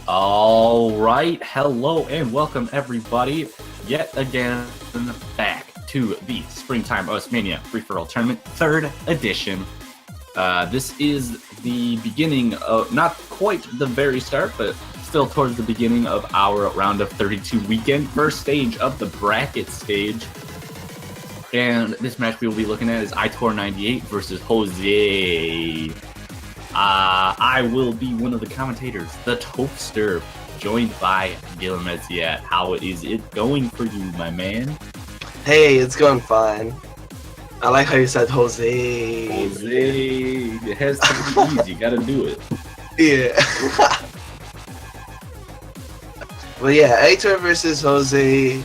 All right, hello and welcome everybody yet again back to the Springtime Mania Free-for-All Tournament 3rd edition. This is the beginning of, not quite the very start, but still towards the beginning of our round of 32 weekend, first stage of the bracket stage. And this match we will be looking at is Aitor98 versus Jose. I will be one of the commentators, the Toaster, joined by Gilliam Metziat. How is it going for you, my man? Hey, it's going fine. I like how you said Jose. Jose, it has to be easy. You gotta do it. Yeah. But yeah, Aitor versus Jose.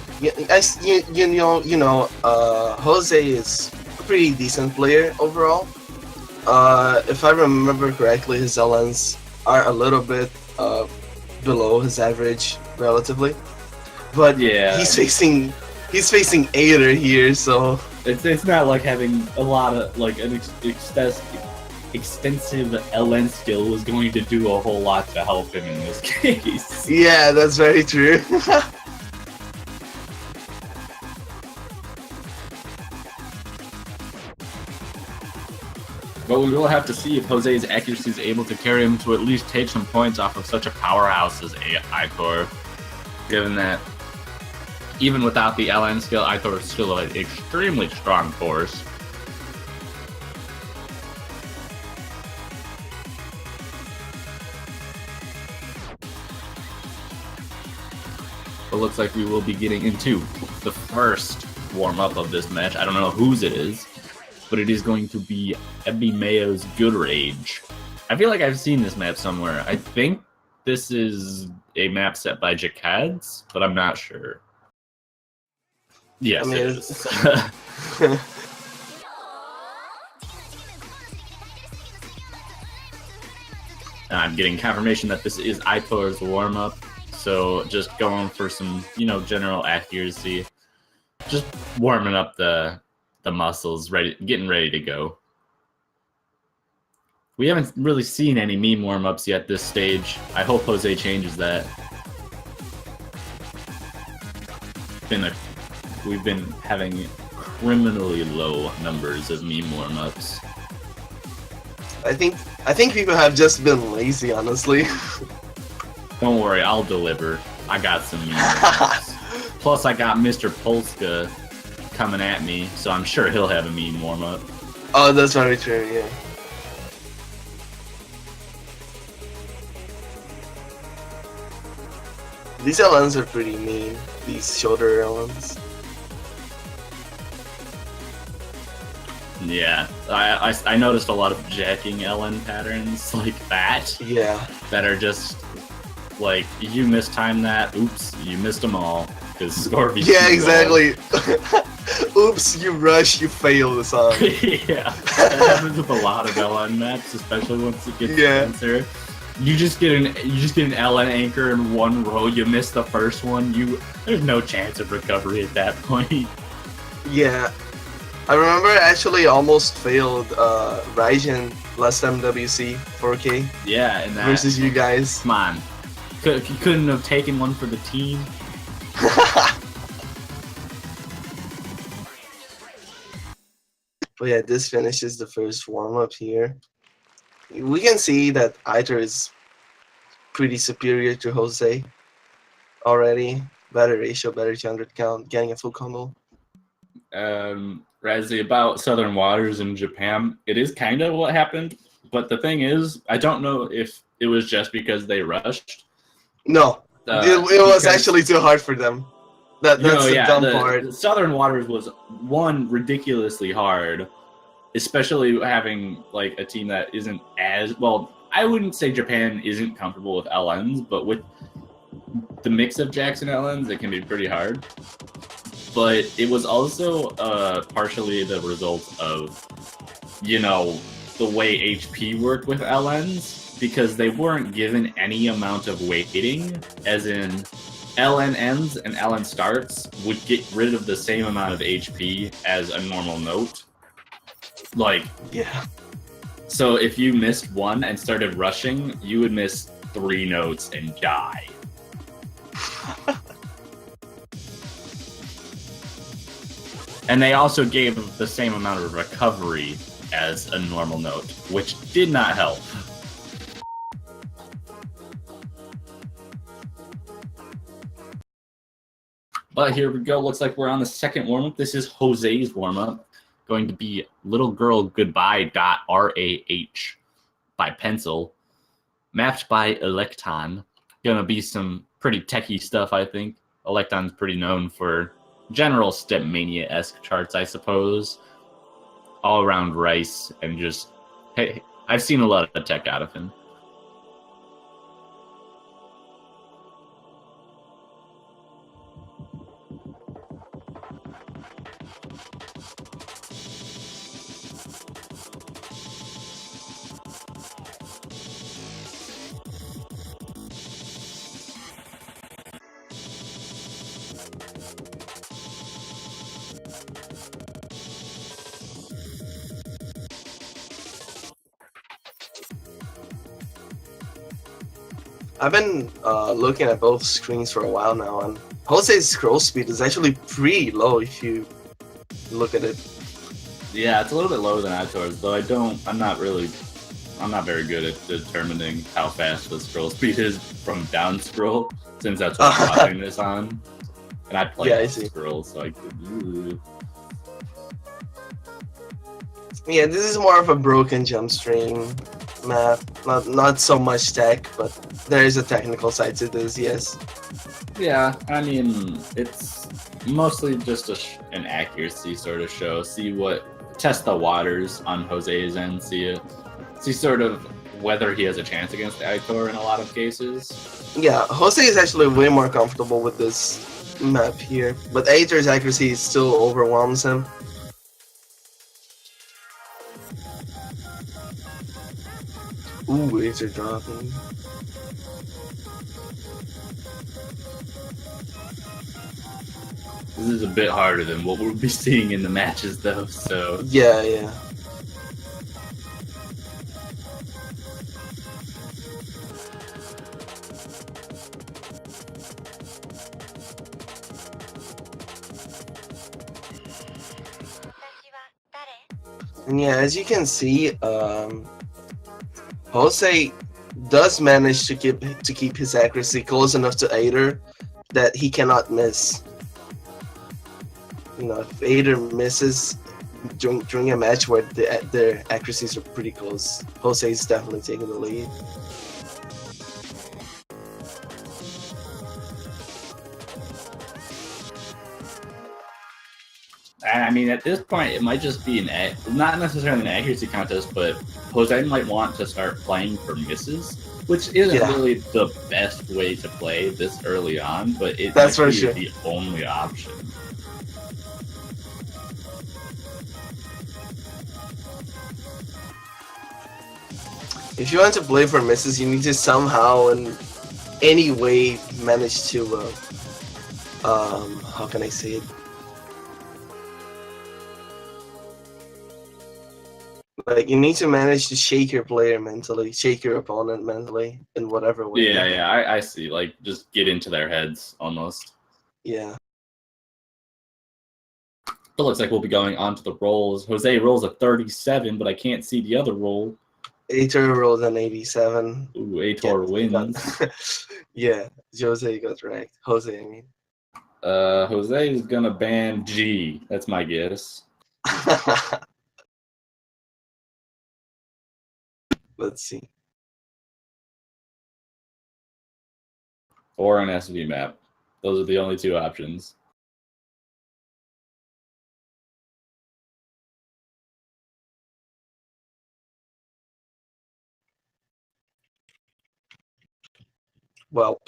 Jose is a pretty decent player overall. If I remember correctly, his LNs are a little bit below his average, relatively. But yeah, he's facing Aitor here, so it's not like having a lot of like an extensive LN skill was going to do a whole lot to help him in this case. Yeah, that's very true. But we will have to see if Jose's accuracy is able to carry him to at least take some points off of such a powerhouse as Aitor. Given that, even without the LN skill, Aitor is still an extremely strong force. It looks like we will be getting into the first warm-up of this match. I don't know whose it is, but it is going to be Ebby Mayo's Good Rage. I feel like I've seen this map somewhere. I think this is a map set by Jacads, but I'm not sure. Yes, it is. I'm getting confirmation that this is Aitor's warm-up, so just going for some, general accuracy. Just warming up the muscles, getting ready to go. We haven't really seen any meme warm-ups yet this stage. I hope Jose changes that. We've been having criminally low numbers of meme warm-ups. I think people have just been lazy, honestly. Don't worry, I'll deliver. I got some meme warm-ups. Plus, I got Mr. Polska coming at me, so I'm sure he'll have a meme warm-up. Oh, that's very true, yeah. These LNs are pretty mean, these shoulder LNs. Yeah, I noticed a lot of jacking LN patterns like that. Yeah. That are just, like, you mistime that, oops, you missed them all. Scorpion. Yeah, exactly. Oops, you rush, you fail the song. Yeah, that happens with a lot of LN maps, especially once it gets denser. You just get an LN anchor in one row. You miss the first one. There's no chance of recovery at that point. Yeah, I remember I actually almost failed Raijin last MWC 4K. Yeah, and that versus you guys. Come on, you couldn't have taken one for the team. But yeah, this finishes the first warm-up here. We can see that Aitor is pretty superior to Jose already. Better ratio, better 200 count, getting a full combo. Razzie, about Southern Waters in Japan, it is kind of what happened, but the thing is, I don't know if it was just because they rushed. No, it was actually too hard for them. That's the dumb part. Southern Waters was, one, ridiculously hard, especially having like a team that isn't as well. I wouldn't say Japan isn't comfortable with LNs, but with the mix of Jacks and LNs, it can be pretty hard. But it was also partially the result of, the way HP worked with LNs, because they weren't given any amount of weighting, as in LN ends and LN starts would get rid of the same amount of HP as a normal note. Like, yeah. So if you missed one and started rushing, you would miss 3 notes and die. And they also gave the same amount of recovery as a normal note, which did not help. But here we go. Looks like we're on the second warm-up. This is Jose's warm-up. Going to be Little Girl Goodbye .RAH by Pencil. Mapped by Electon. Gonna be some pretty techie stuff, I think. Electon's pretty known for general Step Mania-esque charts, I suppose. All around rice and just, hey, I've seen a lot of tech out of him. I've been looking at both screens for a while now, and Jose's scroll speed is actually pretty low if you look at it. Yeah, it's a little bit lower than Aitor's, though I'm not very good at determining how fast the scroll speed is from down scroll, since that's what I'm watching this on. And I play scroll, so I could. Yeah, this is more of a broken jump stream map. Not so much tech, but there is a technical side to this, yes. Yeah, I mean, it's mostly just an accuracy sort of show. Test the waters on Jose's end, see sort of whether he has a chance against Aitor in a lot of cases. Yeah, Jose is actually way more comfortable with this map here, but Aitor's accuracy still overwhelms him. Ooh, Aitor dropping. This is a bit harder than what we'll be seeing in the matches, though, so... Yeah. And yeah, as you can see, Jose does manage to keep his accuracy close enough to Aitor that he cannot miss. You know, if Aitor misses during a match where their accuracies are pretty close, Jose is definitely taking the lead. I mean, at this point, it might just be not necessarily an accuracy contest, but Jose might want to start playing for misses, which isn't really the best way to play this early on, but it might be the only option. If you want to play for misses, you need to somehow, in any way, manage to, how can I say it? Like, you need to manage to shake your player mentally, shake your opponent mentally, in whatever way. Yeah, I see. Like, just get into their heads, almost. Yeah. It looks like we'll be going on to the rolls. Jose rolls a 37, but I can't see the other roll. Aitor rolled an 87. Ooh, Aitor wins. Yeah, Jose got wrecked. Jose, I mean. Jose is gonna ban G. That's my guess. Let's see. Or an SV map. Those are the only two options. Welp.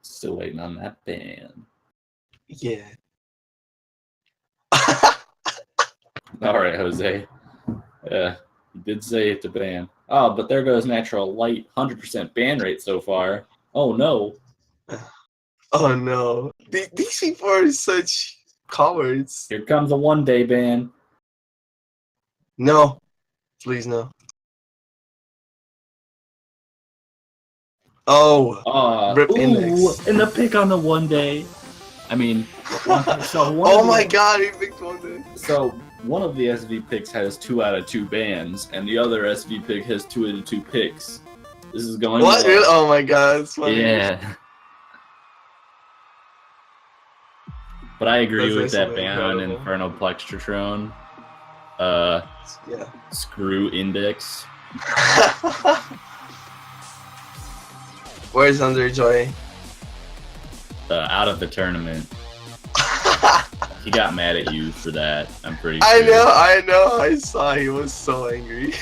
Still waiting on that ban. Yeah. All right, Jose. Yeah, you did say it's a ban. Oh, but there goes Natural Light. 100% ban rate so far. Oh, no. Oh, no. These people are such cowards. Here comes a one-day ban. No, please no. Oh, rip Ooh, index. in the pick on the one day. I mean, so one Oh of my the, god, he picked one day. so one of the SV picks has 2 out of 2 bans, and the other SV pick has 2 out of 2 picks. This is going What? Really? well. Oh my god, it's funny. Yeah. But I agree That's with that actually ban on incredible. Infernal Plextratron. Yeah. Screw Index. Where's Underjoy? Out of the tournament. He got mad at you for that, I'm pretty sure. I know. I saw he was so angry.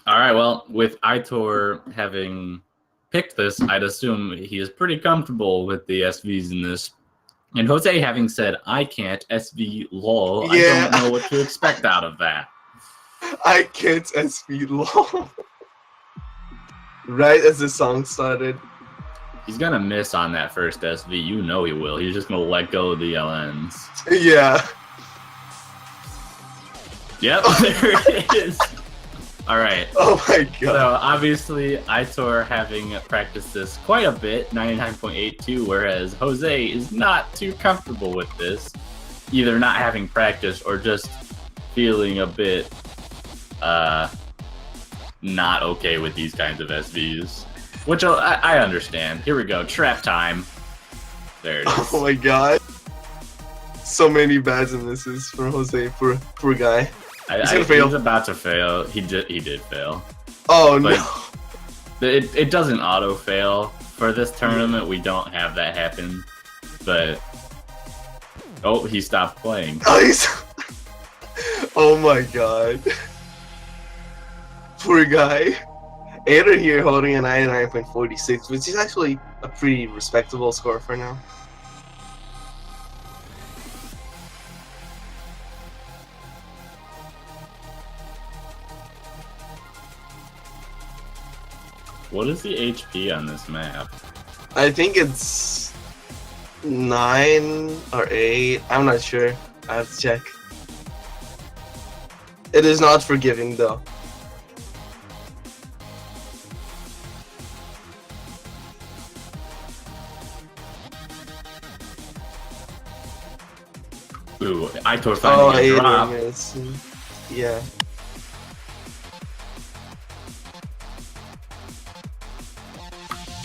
Alright, well, with Aitor having picked this, I'd assume he is pretty comfortable with the SVs in this. And Jose having said, I can't SV lol, Yeah. I don't know what to expect out of that. I can't SP long. Right as the song started. He's gonna miss on that first SV, you know he will. He's just gonna let go of the LNs. Yeah. Yep, there it is. Alright. Oh my god. So obviously Aitor having practiced this quite a bit, 99.82, whereas Jose is not too comfortable with this, either not having practiced or just feeling a bit not okay with these kinds of SVs, which I understand. Here we go, trap time. There it is. Oh my god. So many bads and misses for Jose, poor guy. He's gonna fail. He's about to fail. He did fail. Oh But no. it doesn't auto fail. For this tournament, we don't have that happen. But oh, he stopped playing. Oh, oh my god. Poor guy. Ader here holding a 99.46, which is actually a pretty respectable score for now. What is the HP on this map? I think it's 9 or 8. I'm not sure. I have to check. It is not forgiving though. Ooh, Aitor Oh, finding a 8 drop. minutes. Yeah.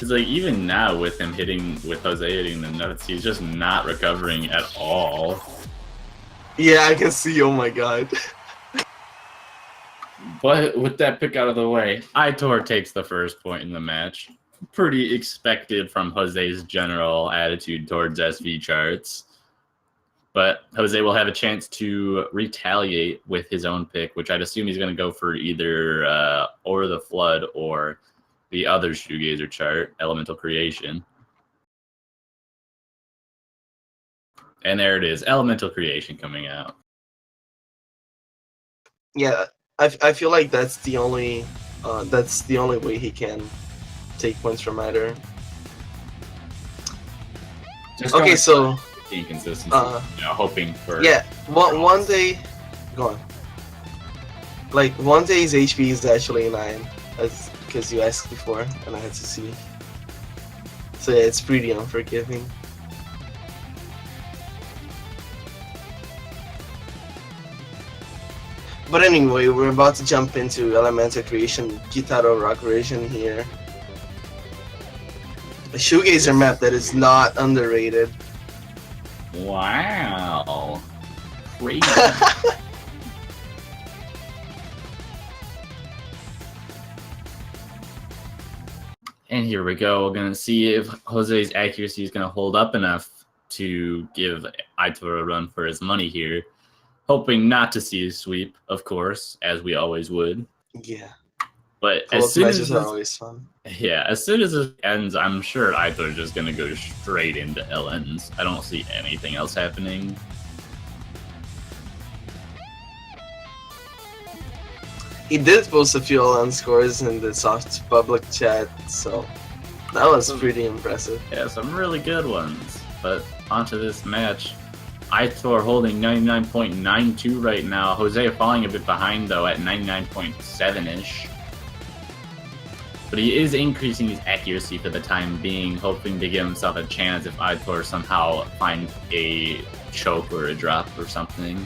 It's like even now with him with Jose hitting the nuts, he's just not recovering at all. Yeah, I can see. Oh my god. But with that pick out of the way, Aitor takes the first point in the match. Pretty expected from Jose's general attitude towards SV charts. But Jose will have a chance to retaliate with his own pick, which I'd assume he's going to go for either Or the Flood or the other Shoegazer chart, Elemental Creation. And there it is, Elemental Creation coming out. Yeah, I feel like that's the only way he can take points from either. Just Okay, so inconsistency, hoping for one day, go on. Like one day's HP is actually 9, as because you asked before, and I had to see. So yeah, it's pretty unforgiving. But anyway, we're about to jump into Elemental Creation Kitaro Rock version here. A Shoegazer map that is not underrated. Wow. Crazy. And here we go. We're going to see if Jose's accuracy is going to hold up enough to give Aitor a run for his money here. Hoping not to see a sweep, of course, as we always would. Yeah. But Close matches are always fun. Yeah, as soon as it ends, I'm sure Aitor is just going to go straight into LNs. I don't see anything else happening. He did post a few LN scores in the soft public chat, so That was pretty impressive. Yeah, some really good ones. But onto this match. Aitor holding 99.92 right now. Jose falling a bit behind, though, at 99.7-ish. But he is increasing his accuracy for the time being, hoping to give himself a chance if Aitor somehow finds a choke or a drop or something.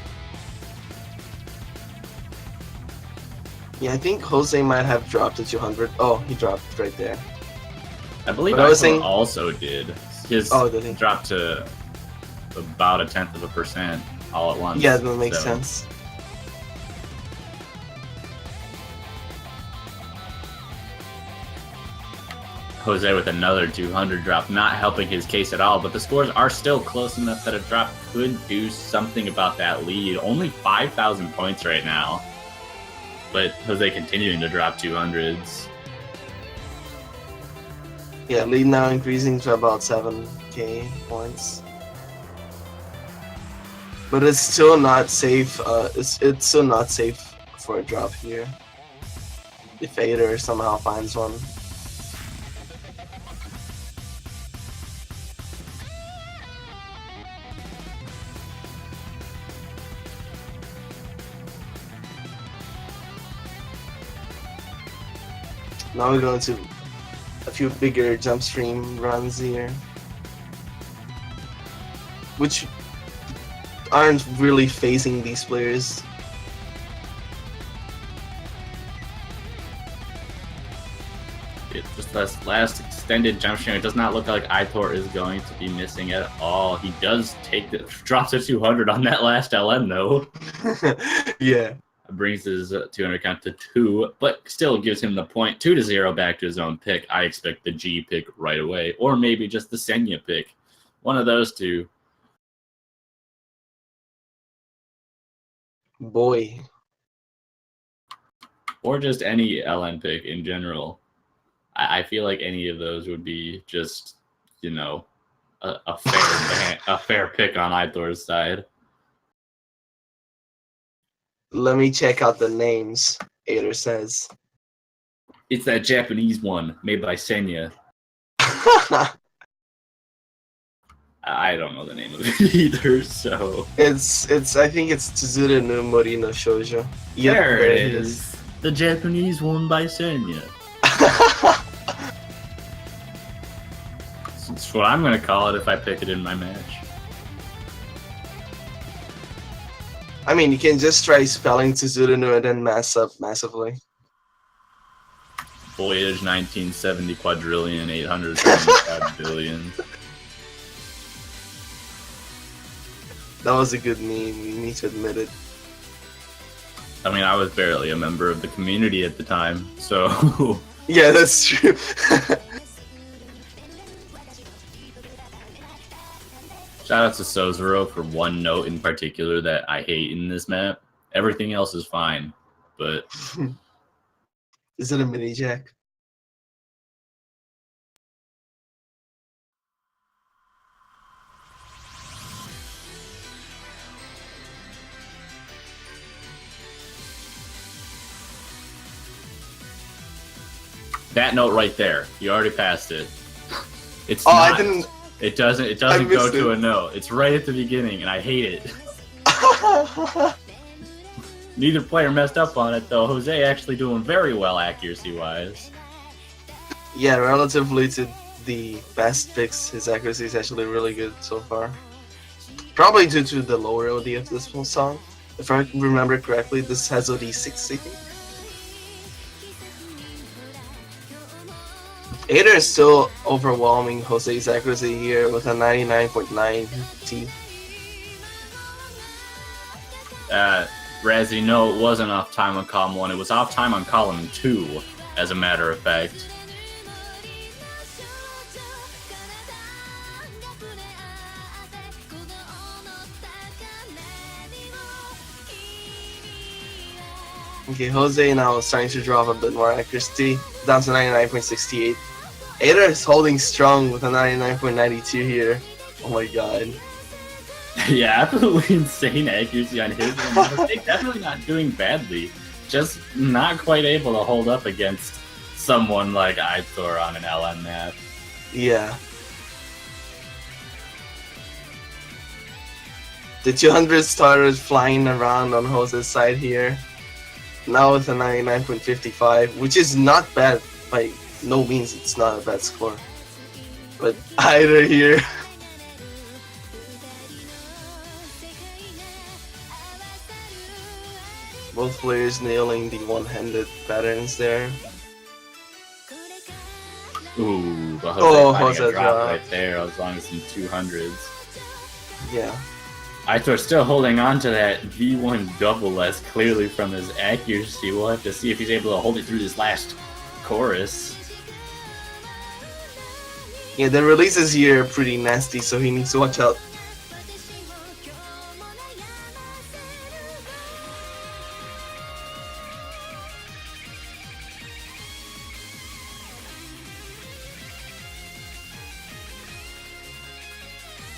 Yeah, I think Jose might have dropped to 200. Oh, he dropped right there. I believe But I was Aitor saying- also did. His did he? dropped to about 0.1% all at once. Yeah, that makes so. sense. Jose with another 200 drop, not helping his case at all, but the scores are still close enough that a drop could do something about that lead. Only 5,000 points right now, but Jose continuing to drop 200s. Yeah, lead now increasing to about 7k points. But it's still not safe. It's still not safe for a drop here. If Aitor somehow finds one. Now we're going to a few bigger jump stream runs here, which aren't really facing these players. Just this last extended jump stream, it does not look like Aitor is going to be missing at all. He does take the drops to 200 on that last LN though. Yeah. Brings his 200 count to 2, but still gives him the point. 2-0 back to his own pick. I expect the G pick right away, or maybe just the Senya pick. One of those two. Boy. Or just any LN pick in general. I feel like any of those would be just, you know, a fair a fair pick on Aitor's side. Let me check out the names, Aitor says. It's that Japanese one made by Senya. I don't know the name of it either, so... It's I think it's Tsuzuru no Mori no Shoujo. Yep, there it is. The Japanese one by Senya. That's what I'm going to call it if I pick it in my match. I mean, you can just try spelling Tsuzuru no and then mess up massively. Voyage 1970 quadrillion 875 billion. That was a good meme, we need to admit it. I mean, I was barely a member of the community at the time, so... Yeah, that's true. Shout out to Sozero for one note in particular that I hate in this map. Everything else is fine, but... Is it a mini jack? That note right there, you already passed it. It's Oh, not, I didn't. It doesn't go missed to it. a note. It's right at the beginning, and I hate it. Neither player messed up on it, though. Jose actually doing very well accuracy-wise. Yeah, relatively to the best picks, his accuracy is actually really good so far. Probably due to the lower OD of this full song. If I remember correctly, this has OD 6, I think. Aitor is still overwhelming Jose's accuracy here with a 99.9 T. Razzie, no, it wasn't off time on column 1. It was off time on column 2, as a matter of fact. Okay, Jose now is starting to drop a bit more accuracy, down to 99.68. Aitor is holding strong with a 99.92 here. Oh my god. Yeah, absolutely insane accuracy on his end. Definitely not doing badly. Just not quite able to hold up against someone like Aitor on an LN map. Yeah. The 200 started flying around on Jose's side here. Now with a 99.55, which is not bad. By no means, it's not a bad score. But either here. Both players nailing the one-handed patterns there. Ooh, but Oh, Jose finding Jose a drop drop. right there as long as some 200s. Yeah. Aitor still holding on to that V1 double S clearly from his accuracy. We'll have to see if he's able to hold it through this last chorus. Yeah, the releases here are pretty nasty, so he needs to watch out.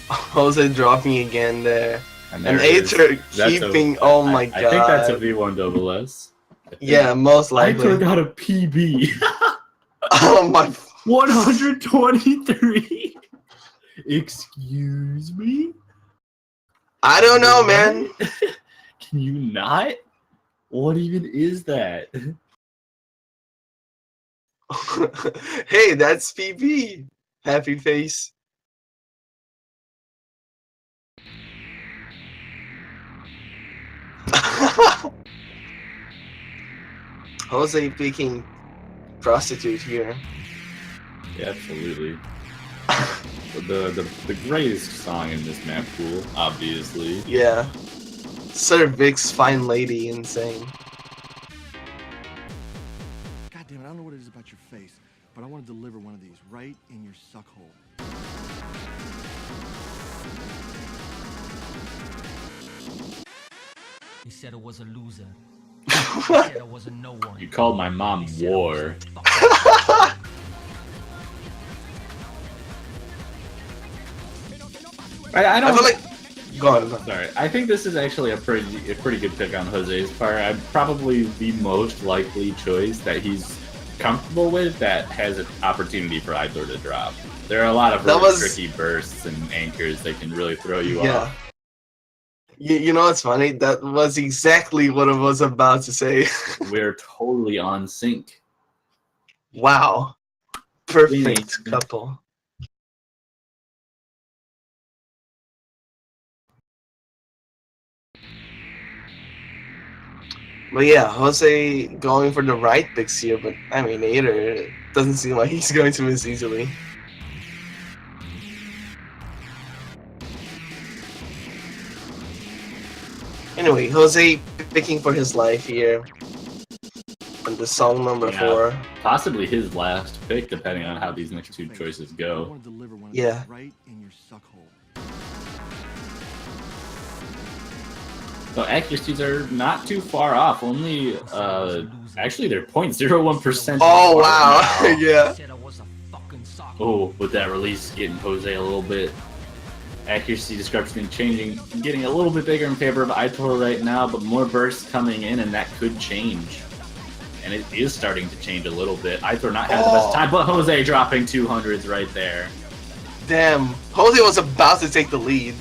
Jose dropping again there. And Aitor keeping, oh my god. I think that's a V1 double S. Yeah, most likely. Aitor got a PB. Oh my. 123? Excuse me? I don't know, man. Can you not? What even is that? Hey, that's PB. Happy face. Jose picking prostitute here. Yeah, absolutely. the greatest song in this map pool, obviously. Yeah. Sir Vic's Fine Lady, insane. God damn it, I don't know what it is about your face, but I want to deliver one of these right in your suck hole. He said I was a loser. He said I was a no one. You called my mom war. I don't. I feel like. Go on. Sorry, I think this is actually a pretty good pick on Jose's part. I'm probably the most likely choice that he's comfortable with that has an opportunity for Aitor to drop. There are a lot of really tricky bursts and anchors that can really throw you off. You know what's funny? That was exactly what I was about to say. We're totally on sync. Wow. Perfect couple. But yeah, Jose going for the right picks here, but I mean, Aitor doesn't seem like he's going to miss easily. Anyway, Jose picking for his life here. And the song number 4. Possibly his last pick, depending on how these next two choices go. Yeah. Right in your suck hole. So accuracies are not too far off. Only, actually they're 0.01%. Oh wow! Yeah. Oh, with that release getting Jose a little bit. Accuracy discrepancy changing, getting a little bit bigger in favor of Aitor right now, but more bursts coming in, and that could change. And it is starting to change a little bit. Aitor not having the best time, but Jose dropping 200s right there. Damn, Jose was about to take the lead.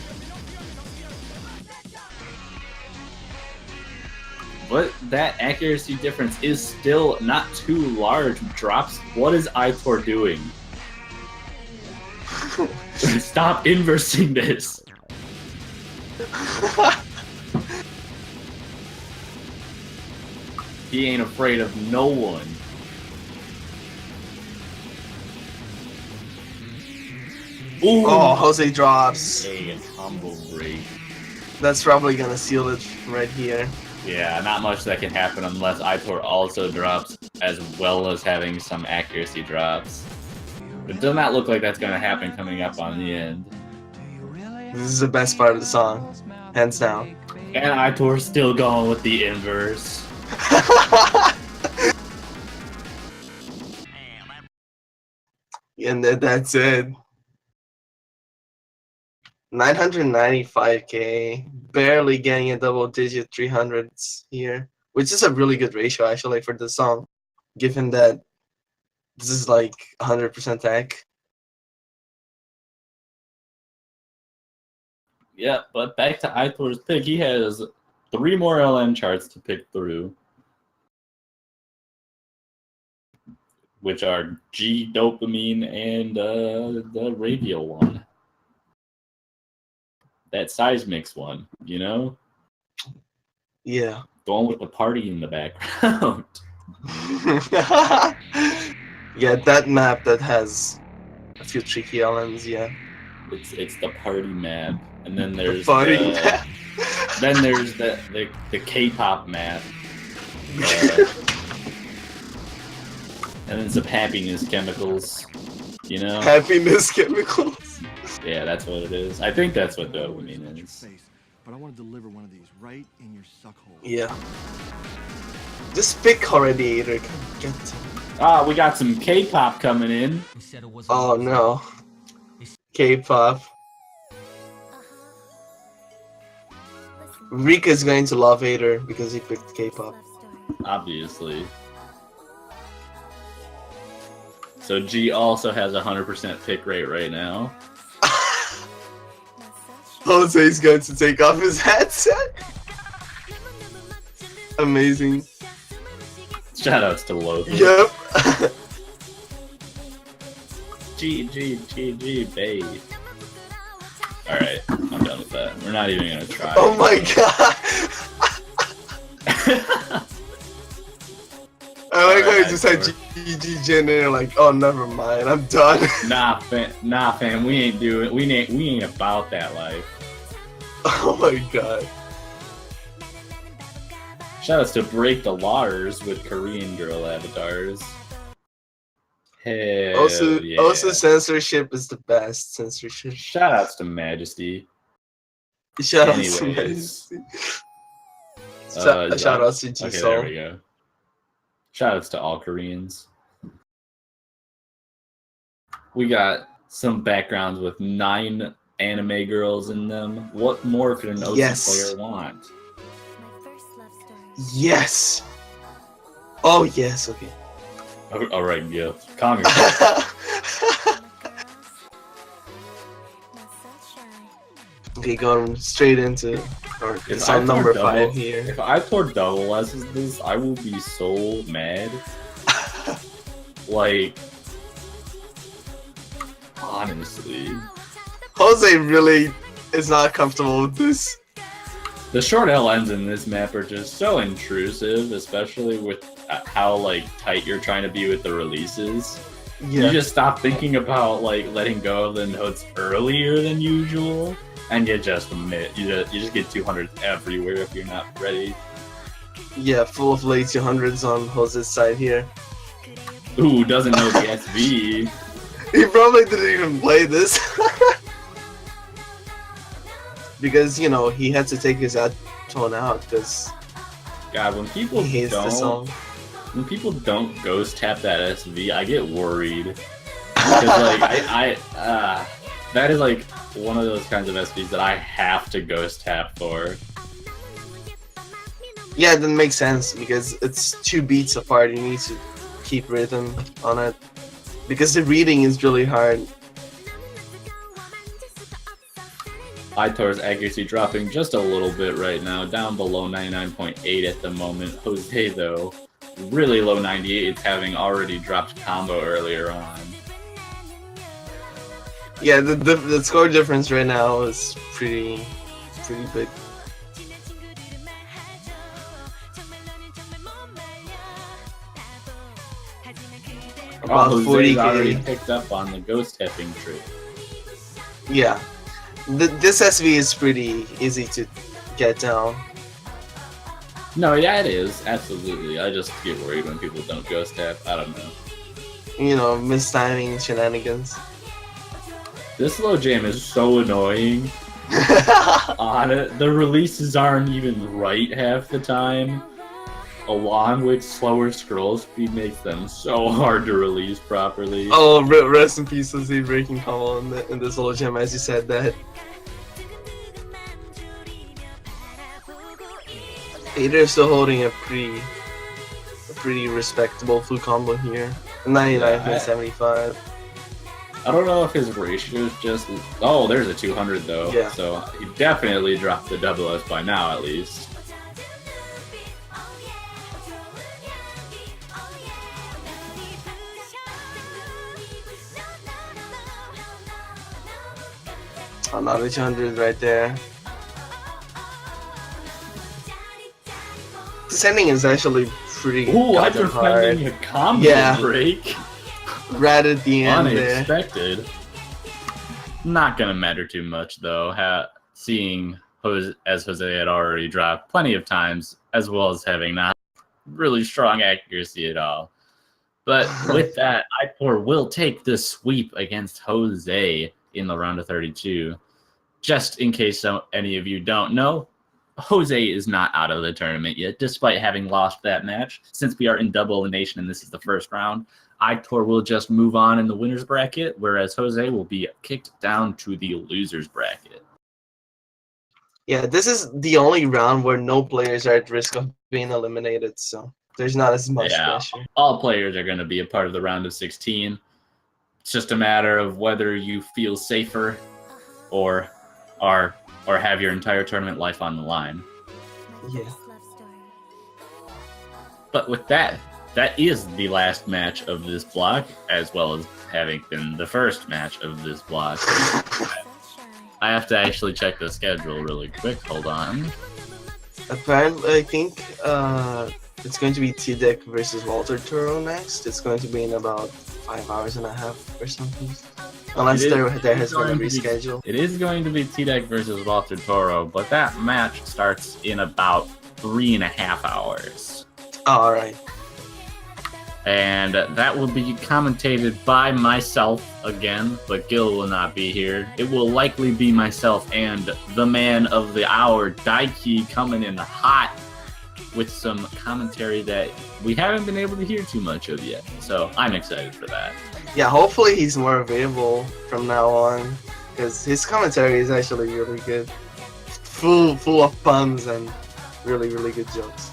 But that accuracy difference is still not too large. Drops. What is Aitor doing? Stop inversing this. He ain't afraid of no one. Ooh. Oh, Jose drops. A combo break. That's probably gonna seal it right here. Yeah, not much that can happen unless Aitor also drops, as well as having some accuracy drops. It does not look like that's going to happen coming up on the end. This is the best part of the song, hands down. And Aitor's still going with the inverse. And that's it. 995k, barely getting a double-digit 300s here, which is a really good ratio actually for the song, given that this is like 100% tech. Yeah, but back to Aitor's pick. He has 3 more LN charts to pick through, which are G dopamine and the radial one. That Seismix one, you know? Yeah. The one with the party in the background. Yeah, that map that has a few tricky elements, yeah. It's the party map. And then The there's party map. Then there's the K-pop map. And then some happiness chemicals, you know? Happiness chemicals. Yeah, that's what it is. I think that's what dopamine is. But I want to deliver one of these right in your suck hole. Yeah. Just pick already, Ader. Get Ah, we got some K-pop coming in. Who said it was a Oh loser? no. K-pop. Rika's going to love Ader because he picked K-pop. Obviously. So G also has a 100% pick rate right now. Jose's going to take off his headset. Amazing. Shoutouts to Lothar. Yep. G, babe. Alright, I'm done with that. We're not even gonna try. Oh my god. I like how you just said GG Jenner, like, oh, never mind, I'm done. Nah, fam, we ain't about that life. Oh my god. Shoutouts to Break the Lars with Korean girl avatars. Hell yeah. Also, censorship is the best censorship. Shoutouts to Majesty. Shoutouts to Anyways. Majesty. Shoutouts to Okay, G-Soul. there we go. Shoutouts to all Koreans. We got some backgrounds with 9 anime girls in them. What more could an OC player want? Yes. Oh yes. Okay. All right, yeah. Calm yourself. Okay, going straight into it's on number 5 here. If Aitor double S's this, I will be so mad. Like, honestly. Jose really is not comfortable with this. The short LNs in this map are just so intrusive, especially with how like tight you're trying to be with the releases. Yeah. You just stop thinking about like letting go of the notes earlier than usual, and you just get 200s everywhere if you're not ready. Yeah, full of late 200s on Jose's side here. Ooh, doesn't know the SV. He probably didn't even play this. Because, you know, he had to take his ad tone out because God, when people he hates the song. When people don't ghost tap that SV, I get worried. Because like that is like one of those kinds of SVs that I have to ghost tap for. Yeah, that makes sense because it's 2 beats apart. You need to keep rhythm on it because the reading is really hard. Aitor's accuracy dropping just a little bit right now, down below 99.8 at the moment. Jose, though, really low 98s, having already dropped combo earlier on. Yeah, the score difference right now is pretty big. About Jose's 40K. already picked up on the ghost tapping trick. Yeah, this SV is pretty easy to get down. No, yeah, it is. Absolutely. I just get worried when people don't ghost tap. I don't know. You know, mistiming shenanigans. This slow jam is so annoying. On it, the releases aren't even right half the time. Along with slower scroll speed makes them so hard to release properly. Oh, rest in peace, Lizzie breaking combo in this little gem as you said that. Ader still holding a pretty respectable flu combo here. 99 and 75. I don't know if his ratio is just. Oh, there's a 200 though. Yeah. So he definitely dropped the double S by now, at least. Another 200 right there. Descending is actually pretty Ooh, I'm goddamn hard. defending a combo Yeah. break. Right at the end there. Unexpected. Not gonna matter too much though. Seeing as Jose had already dropped plenty of times, as well as having not really strong accuracy at all. But with that, Ipor will take the sweep against Jose in the round of 32. Just in case any of you don't know, Jose is not out of the tournament yet, despite having lost that match. Since we are in double elimination and this is the first round, Ipor will just move on in the winner's bracket, whereas Jose will be kicked down to the loser's bracket. Yeah, this is the only round where no players are at risk of being eliminated, so there's not as much pressure. All players are going to be a part of the round of 16. It's just a matter of whether you feel safer or have your entire tournament life on the line. Yeah. But with that is the last match of this block, as well as having been the first match of this block. I have to actually check the schedule really quick. Hold on. Apparently, I think it's going to be T-Deck versus Walter Toro next. It's going to be in about 5 hours and a half or something. Unless there has been a reschedule. It is going to be T-Deck versus Walter Toro, but that match starts in about 3.5 hours. Oh, alright. And that will be commentated by myself again, but Gil will not be here. It will likely be myself and the man of the hour, Daiki, coming in hot with some commentary that we haven't been able to hear too much of yet. So I'm excited for that. Yeah, hopefully he's more available from now on, because his commentary is actually really good. Full of puns and really, really good jokes.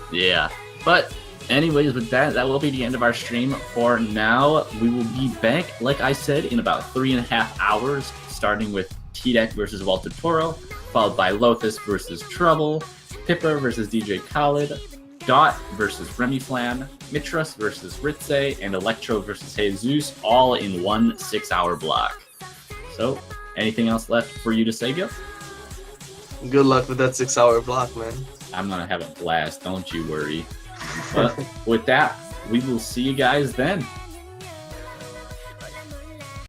Yeah. But anyways, with that will be the end of our stream for now. We will be back, like I said, in about 3.5 hours, starting with T-Deck versus Walter Toro, followed by Lothus versus Trouble, Pipper versus DJ Khaled, Dot versus Remy Flan, Mitras versus Ritze, and Electro versus Jesus, all in one 6-hour block. So, anything else left for you to say, Gil? Good luck with that 6-hour block, man. I'm gonna have a blast, don't you worry. But with that, we will see you guys then.